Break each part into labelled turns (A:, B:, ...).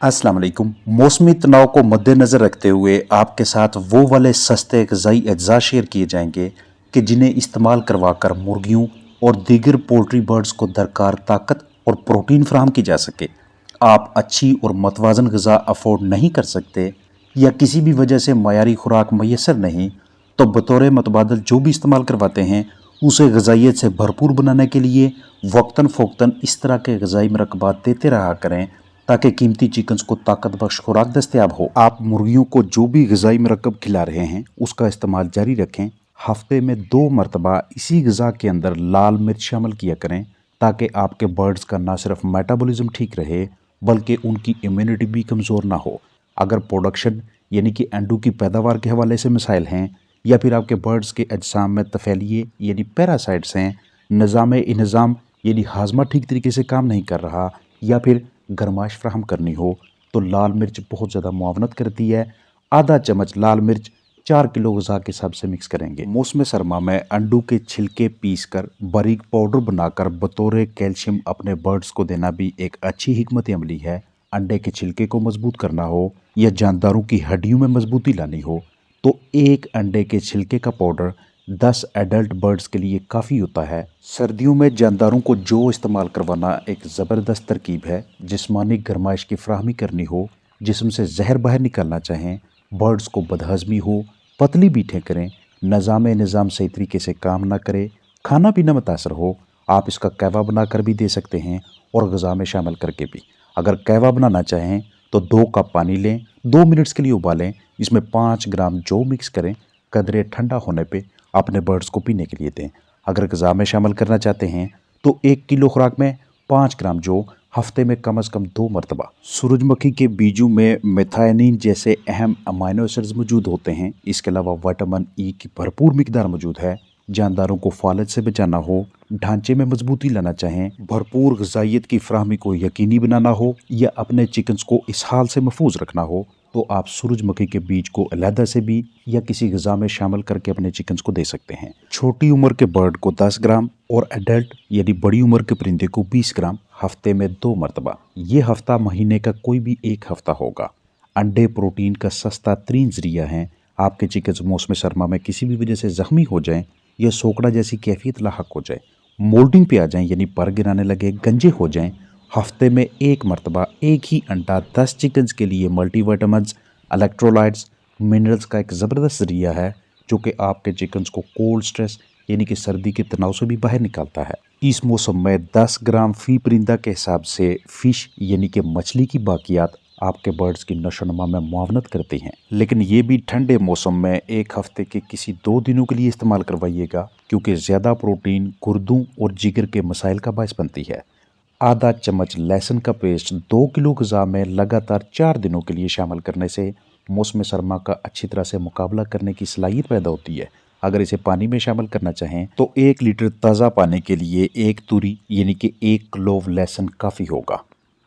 A: अस्सलाम वालेकुम। मौसमी तनाव को मद्देनज़र रखते हुए आपके साथ वो वाले सस्ते ग़िज़ाई अज्जा शेयर किए जाएंगे कि जिन्हें इस्तेमाल करवा कर मुर्गियों और दीगर पोल्ट्री बर्ड्स को दरकार ताकत और प्रोटीन फराहम की जा सके। आप अच्छी और मतवाज़न ग़िज़ा अफोर्ड नहीं कर सकते या किसी भी वजह से मयारी खुराक मैसर नहीं, तो बतौर मतबादल जो भी इस्तेमाल करवाते हैं उसे ग़िज़ाइयत से भरपूर बनाने के लिए वक्तन फ़ोक्तन इस तरह के ग़िज़ाई मरकबात देते रहा करें ताकि कीमती चिकन्स को ताकत बख्श खुराक दस्तयाब हो। आप मुर्गियों को जो भी ग़िज़ाई मरकब खिला रहे हैं उसका इस्तेमाल जारी रखें। हफ्ते में 2 मरतबा इसी ग़िज़ा के अंदर लाल मिर्च शामिल किया करें ताकि आपके बर्ड्स का ना सिर्फ मेटाबॉलिज्म ठीक रहे बल्कि उनकी इम्यूनिटी भी कमज़ोर ना हो। अगर प्रोडक्शन यानी कि अंडों की पैदावार के हवाले से मसाइल हैं या फिर आपके बर्ड्स के अजसाम में तफैलिए यानी पैरासाइट्स हैं, निज़ाम यानी हाजमा ठीक तरीके से काम नहीं कर रहा या फिर गरमाश फ्राहम करनी हो, तो लाल मिर्च बहुत ज़्यादा मुआवनत करती है। आधा चम्मच लाल मिर्च 4 किलो ग़िज़ा के हिसाब से मिक्स करेंगे। मौसम सरमा में अंडों के छिलके पीस कर बारीक पाउडर बनाकर बतौर कैल्शियम अपने बर्ड्स को देना भी एक अच्छी हिकमत अमली है। अंडे के छिलके को मजबूत करना हो या जानदारों की हड्डियों में मजबूती लानी हो तो एक अंडे के छिलके का पाउडर 10 एडल्ट बर्ड्स के लिए काफ़ी होता है। सर्दियों में जानदारों को जो इस्तेमाल करवाना एक ज़बरदस्त तरकीब है। जिस्मानी गरमाइश की फराहमी करनी हो, जिस्म से जहर बाहर निकालना चाहें, बर्ड्स को बदहज़मी हो, पतली बीठें करें, निज़ाम सही तरीके से काम ना करे, खाना पीना मुतासर हो, आप इसका कहवा बनाकर भी दे सकते हैं और ग़िज़ा में शामिल करके भी। अगर कहवा बनाना चाहें तो 2 कप पानी लें, 2 मिनट्स के लिए उबालें, इसमें 5 ग्राम जौ मिक्स करें, कदरे ठंडा होने पे अपने बर्ड्स को पीने के लिए दें। अगर ग़िज़ा में शामिल करना चाहते हैं तो 1 किलो खुराक में 5 ग्राम जौ हफ्ते में कम से कम 2 मरतबा। सूरजमुखी के बीजों में मेथायनिन जैसे अहम अमाइनो एसिड्स मौजूद होते हैं। इसके अलावा विटामिन ई की भरपूर मिकदार मौजूद है। जानदारों को फालज से बचाना हो, ढांचे में मजबूती लाना चाहें, भरपूर ग़िज़ाइयत की फराहमी को यकीनी बनाना हो या अपने चिकन्स को इस हाल से महफूज रखना हो तो आप सूरजमुखी के बीज को अलहदा से भी या किसी ग़िज़ा में शामिल करके अपने चिकन्स को दे सकते हैं। छोटी उम्र के बर्ड को 10 ग्राम और एडल्ट यानी बड़ी उम्र के परिंदे को 20 ग्राम हफ्ते में 2 मरतबा। ये हफ्ता महीने का कोई भी एक हफ्ता होगा। अंडे प्रोटीन का सस्ता तरीन ज़रिया है। आपके चिकन्स मौसम सरमा में किसी भी वजह से ज़ख्मी हो जाएँ या सोकड़ा जैसी कैफियत लाहक हो जाए, मोल्डिंग पे आ जाएँ यानी पर गिराने लगे, गंजे हो जाएँ, हफ्ते में 1 मरतबा एक ही अंडा 10 चिकन्स के लिए मल्टीविटामिन्स, इलेक्ट्रोलाइट्स, मिनरल्स का एक ज़बरदस्त ज़रिया है जो कि आपके चिकन्स को कोल्ड स्ट्रेस यानी कि सर्दी के तनाव से भी बाहर निकालता है। इस मौसम में 10 ग्राम फ़ी परिंदा के हिसाब से फ़िश यानी कि मछली की बाकियात आपके बर्ड्स की नशोनुमा में मुआवनत करती हैं। लेकिन ये भी ठंडे मौसम में 1 हफ्ते के किसी 2 दिनों के लिए इस्तेमाल करवाइएगा क्योंकि ज़्यादा प्रोटीन गुर्दों और जिगर के मसाइल का बायस बनती है। आधा चम्मच लहसुन का पेस्ट 2 किलो ग़िज़ा में लगातार 4 दिनों के लिए शामिल करने से मौसम सरमा का अच्छी तरह से मुकाबला करने की सलाहियत पैदा होती है। अगर इसे पानी में शामिल करना चाहें तो 1 लीटर ताज़ा पानी के लिए 1 तुरी यानी कि 1 क्लोव लहसुन काफ़ी होगा।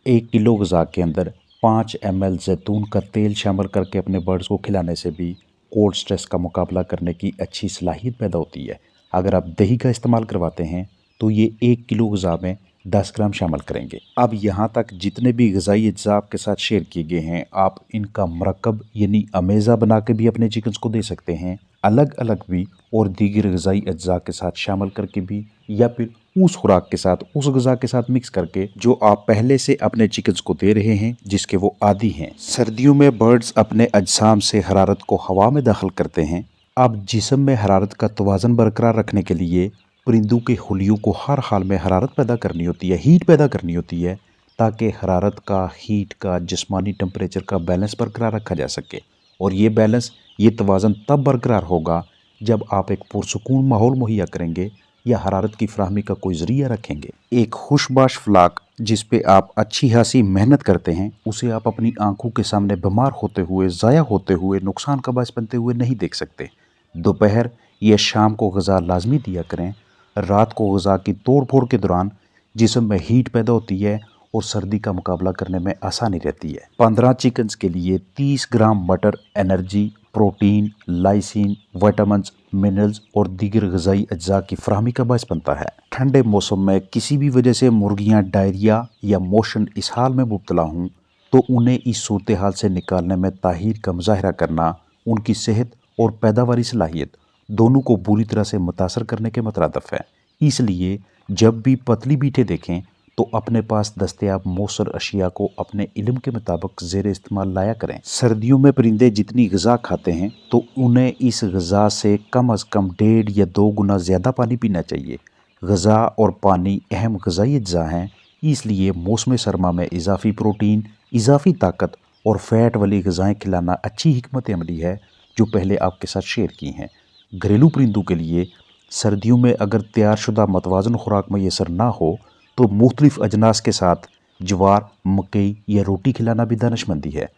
A: 1 किलो ग़िज़ा के अंदर 5 ml जैतून का तेल शामिल करके अपने बर्ड्स को खिलाने से भी कोल्ड स्ट्रेस का मुकाबला करने की अच्छी सलाहियत पैदा होती है। अगर आप दही का इस्तेमाल करवाते हैं तो ये 1 किलो ग़िज़ा में 10 ग्राम शामिल करेंगे। अब यहाँ तक जितने भी ग़िज़ाई अज्जा आपके साथ शेयर किए गए हैं, आप इनका मरकब यानी अमेज़ा बना के भी अपने चिकन्स को दे सकते हैं, अलग अलग भी और दीगर ग़िज़ाई अज्जा के साथ शामिल करके भी, या फिर उस खुराक के साथ उस ग़िज़ा के साथ मिक्स करके जो आप पहले से अपने चिकन्स को दे रहे हैं जिसके वो आदी हैं। सर्दियों में बर्ड्स अपने अजसाम से हरारत को हवा में दाखिल करते हैं। अब जिस्म में हरारत का तवाज़न बरकरार रखने के लिए परिंदों के हुलियों को हर हाल में हरारत पैदा करनी होती है, हीट पैदा करनी होती है ताकि हरारत का, हीट का, जिस्मानी टेम्परेचर का बैलेंस बरकरार रखा जा सके। और ये बैलेंस, ये तवाज़न तब बरकरार होगा जब आप एक पुरसुकून माहौल मुहैया करेंगे या हरारत की फराहमी का कोई ज़रिया रखेंगे। एक खुशबाश फ्लाक जिस पे आप अच्छी खासी मेहनत करते हैं उसे आप अपनी आंखों के सामने बीमार होते हुए, ज़ाया होते हुए, नुकसान का बायस बनते हुए नहीं देख सकते। दोपहर या शाम को ग़िज़ा लाजमी दिया करें। रात को ग़िज़ा की तोड़ फोड़ के दौरान जिस्म में हीट पैदा होती है और सर्दी का मुकाबला करने में आसानी रहती है। 15 चिकन्स के लिए 30 ग्राम मटर energy, protein, lysine, vitamins, minerals और दीगर ग़िज़ाई अज्जा की फराहमी का बायस बनता है। ठंडे मौसम में किसी भी वजह से मुर्गियाँ डायरिया या मोशन इसहाल में मुब्तला हों तो उन्हें इस सूरत हाल से निकालने में ताहीर का मुजाहरा करना उनकी सेहत और पैदावारी सलाहियत दोनों को बुरी तरह से मुतासर करने के मुतरादिफ है। इसलिए जब भी पतली बीटें देखें तो अपने पास दस्तयाब मौसर अशिया को अपने इल्म के मुताबिक ज़ेर इस्तेमाल लाया करें। सर्दियों में परिंदे जितनी ग़िज़ा खाते हैं तो उन्हें इस ग़िज़ा से कम अज़ कम 1.5 या 2 गुना ज़्यादा पानी पीना चाहिए। ग़िज़ा और पानी अहम ग़िज़ाई अज्जा हैं, इसलिए मौसम सरमा में इजाफ़ी प्रोटीन, इजाफ़ी ताकत और फ़ैट वाली ग़िज़ाएँ खिलाना अच्छी हिकमत अमली है जो पहले आपके साथ शेयर की हैं। घरेलू परिंदों के लिए सर्दियों में अगर तैयारशुदा मतवाज़न खुराक मैसर ना हो तो मुख्तलिफ अजनास के साथ ज्वार, मकई या रोटी खिलाना भी दानिशमंदी है।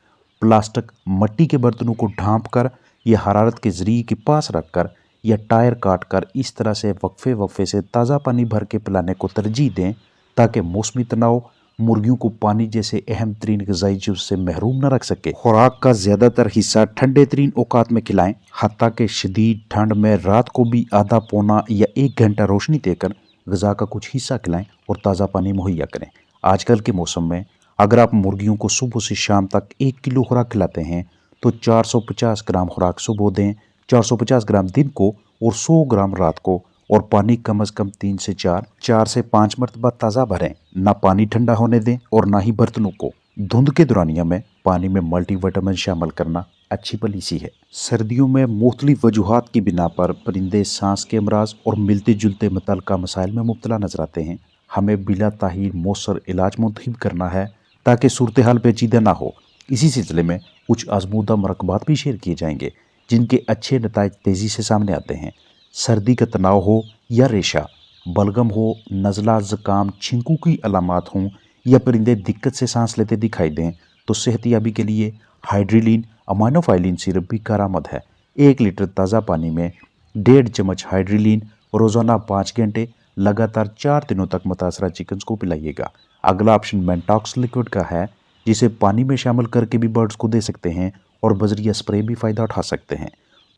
A: प्लास्टिक, मट्टी के बर्तनों को ढाँप कर या हरारत के ज़रिए के पास रख कर या टायर काट कर इस तरह से वक्फे से ताज़ा पानी भर के पिलाने को तरजीह दें ताकि मौसमी तनाव मुर्गियों को पानी जैसे अहम तरीन ग़िज़ाई चीज़ से महरूम न रख सके। खुराक का ज़्यादातर हिस्सा ठंडे तरीन औकात में खिलाएं, हत्ता कि शदीद ठंड में रात को भी आधा पौना या 1 घंटा रोशनी देकर ग़िज़ा का कुछ हिस्सा खिलाएं और ताज़ा पानी मुहैया करें। आजकल के मौसम में अगर आप मुर्गियों को सुबह से शाम तक 1 किलो खुराक खिलाते हैं तो 450 ग्राम खुराक सुबह दें, 450 ग्राम दिन को और 100 ग्राम रात को, और पानी कम अज़ कम 3 से 4 से 5 मरतबा ताज़ा भरें। ना पानी ठंडा होने दें और ना ही बर्तनों को। धुंध के दौरानिया में पानी में मल्टीविटामिन शामिल करना अच्छी पॉलिसी है। सर्दियों में मुख्तलिफ वजूहात की बिना पर परिंदे सांस के अमराज और मिलते जुलते मुतल्लिका मसाइल में मुब्तला नजर आते हैं। हमें बिला ताहीर मौसर इलाज मुंतखब करना है ताकि सूरत हाल पेचीदा ना हो। इसी सिलसिले में कुछ आजमूदा मरकबात भी शेयर किए जाएंगे जिनके अच्छे नताइज तेज़ी से सामने आते हैं। सर्दी का तनाव हो या रेशा, बलगम हो, नज़ला, ज़ुकाम, छिंकू की अलामात हों या परिंदे दिक्कत से सांस लेते दिखाई दें तो सेहतयाबी के लिए हाइड्रिलिन अमाइनोफाइलिन सिरप भी कारामद है। 1 लीटर ताज़ा पानी में 1.5 चम्मच हाइड्रिलिन रोज़ाना 5 घंटे लगातार 4 दिनों तक मुतासरा चिकन्स को पिलाइएगा। अगला ऑप्शन मेंटॉक्स लिक्विड का है जिसे पानी में शामिल करके भी बर्ड्स को दे सकते हैं और बजरिया स्प्रे भी फ़ायदा उठा सकते हैं।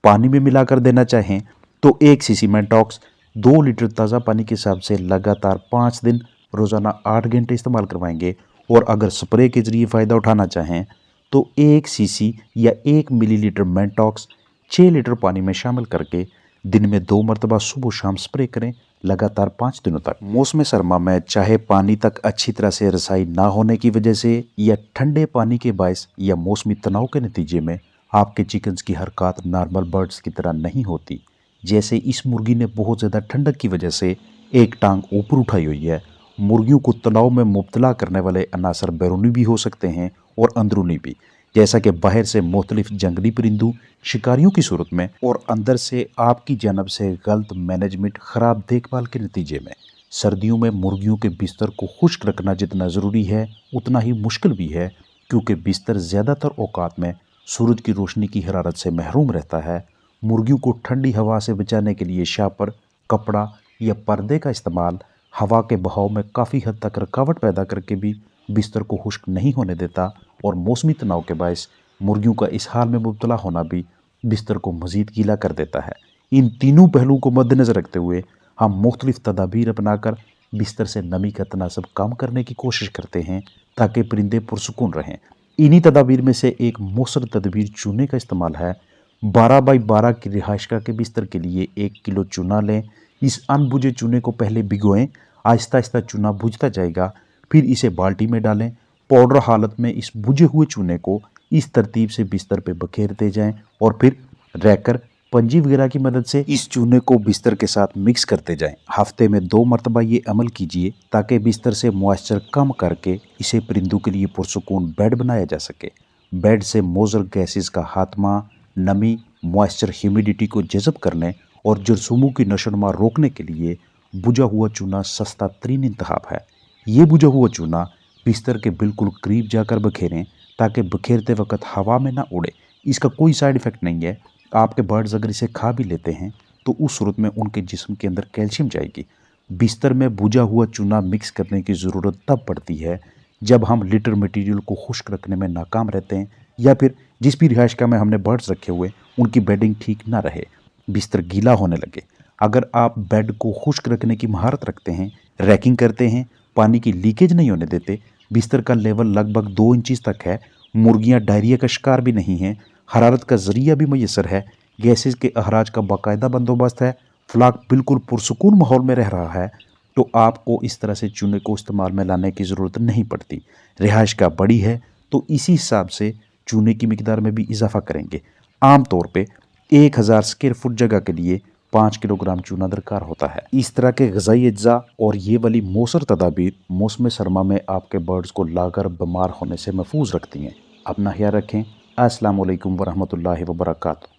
A: पानी में मिलाकर देना चाहें तो 1 सीसी मेंटॉक्स 2 लीटर ताज़ा पानी के हिसाब से लगातार 5 दिन रोज़ाना 8 घंटे इस्तेमाल करवाएंगे, और अगर स्प्रे के ज़रिए फ़ायदा उठाना चाहें तो 1 सीसी या 1 मिलीलीटर मेंटॉक्स 6 लीटर पानी में शामिल करके दिन में 2 मरतबा सुबह शाम स्प्रे करें लगातार 5 दिनों तक। मौसम सरमा में चाहे पानी तक अच्छी तरह से रसाई ना होने की वजह से या ठंडे पानी के बायस या मौसमी तनाव के नतीजे में आपके चिकन्स की हरकत नॉर्मल बर्ड्स की तरह नहीं होती। जैसे इस मुर्गी ने बहुत ज़्यादा ठंडक की वजह से एक टांग ऊपर उठाई हुई है। मुर्गियों को तनाव में मुब्तला करने वाले अनासर बैरूनी भी हो सकते हैं और अंदरूनी भी, जैसा कि बाहर से मुख्तलिफ जंगली परिंदों शिकारियों की सूरत में और अंदर से आपकी जानब से गलत मैनेजमेंट, ख़राब देखभाल के नतीजे में। सर्दियों में मुर्गियों के बिस्तर को खुश्क रखना जितना ज़रूरी है उतना ही मुश्किल भी है, क्योंकि बिस्तर ज़्यादातर औकात में सूरज की रोशनी की हरारत से महरूम रहता है। मुर्गियों को ठंडी हवा से बचाने के लिए शापर, कपड़ा या पर्दे का इस्तेमाल हवा के बहाव में काफ़ी हद तक रुकावट पैदा करके भी बिस्तर को खुश्क नहीं होने देता, और मौसमी तनाव के बायस मुर्गियों का इस हाल में मुब्तला होना भी बिस्तर को मज़ीद गीला कर देता है। इन तीनों पहलुओं को मद्देनज़र रखते हुए हम मुख्तलिफ तदाबीर अपनाकर बिस्तर से नमी का तनासब कम करने की कोशिश करते हैं ताकि परिंदे पुरसुकून रहें। इन्हीं तदाबीर में से एक मौसर तदबीर चूने का इस्तेमाल है। 12 बाई 12 की रिहाइशगाह के बिस्तर के लिए 1 किलो चूना लें। इस अनबुझे चूने को पहले भिगोएं, आहिस्ता आहिस्ता चूना बुझता जाएगा, फिर इसे बाल्टी में डालें। पाउडर हालत में इस बुझे हुए चूने को इस तरतीब से बिस्तर पे बखेरते जाएं और फिर रैकर, पंजी वगैरह की मदद से इस चूने को बिस्तर के साथ मिक्स करते जाएं। हफ्ते में 2 मरतबा ये अमल कीजिए ताकि बिस्तर से मॉइस्चर कम करके इसे परिंदों के लिए पुरसुकून बेड बनाया जा सके। बेड से मोज़र गैसेस का खात्मा, नमी, मॉइस्चर, ह्यूमिडिटी को जज़ब करने और जरसूमों की नशोनुमा रोकने के लिए बुझा हुआ चूना सस्ता तरीन इंतखाब है। ये बुझा हुआ चूना बिस्तर के बिल्कुल करीब जाकर बखेरें ताकि बखेरते वक्त हवा में ना उड़े। इसका कोई साइड इफ़ेक्ट नहीं है। आपके बर्ड्स अगर इसे खा भी लेते हैं तो उस सूरत में उनके जिस्म के अंदर कैल्शियम जाएगी। बिस्तर में बुझा हुआ चूना मिक्स करने की ज़रूरत तब पड़ती है जब हम लिटर मटीरियल को खुश्क रखने में नाकाम रहते हैं या फिर जिस भी रिहाइशगाह में हमने बर्ड्स रखे हुए उनकी बेडिंग ठीक ना रहे, बिस्तर गीला होने लगे। अगर आप बेड को खुश्क रखने की महारत रखते हैं, रैकिंग करते हैं, पानी की लीकेज नहीं होने देते, बिस्तर का लेवल लगभग 2 इंचज़ तक है। मुर्गियां डायरिया का शिकार भी नहीं हैं। हरारत का ज़रिया भी मैसर है। गैसेस के अखराज का बाकायदा बंदोबस्त है। फ्लाक बिल्कुल पुरसकून माहौल में रह रहा है, तो आपको इस तरह से चूने को इस्तेमाल में लाने की ज़रूरत नहीं पड़ती। रिहाइश का बड़ी है तो इसी हिसाब से चूने की मिकदार में भी इजाफा करेंगे। आम तौर पे 1000 स्क्वायर फुट जगह के लिए 5 किलोग्राम चूना दरकार होता है। इस तरह के ग़िज़ाई अज्जा और ये वाली मौसर तदाबीर मौसम सरमा में आपके बर्ड्स को लाकर बीमार होने से महफूज रखती हैं। अपना ख्याल रखें। अस्सलाम वालेकुम वरहमतुल्लाहि वबरकातुहू।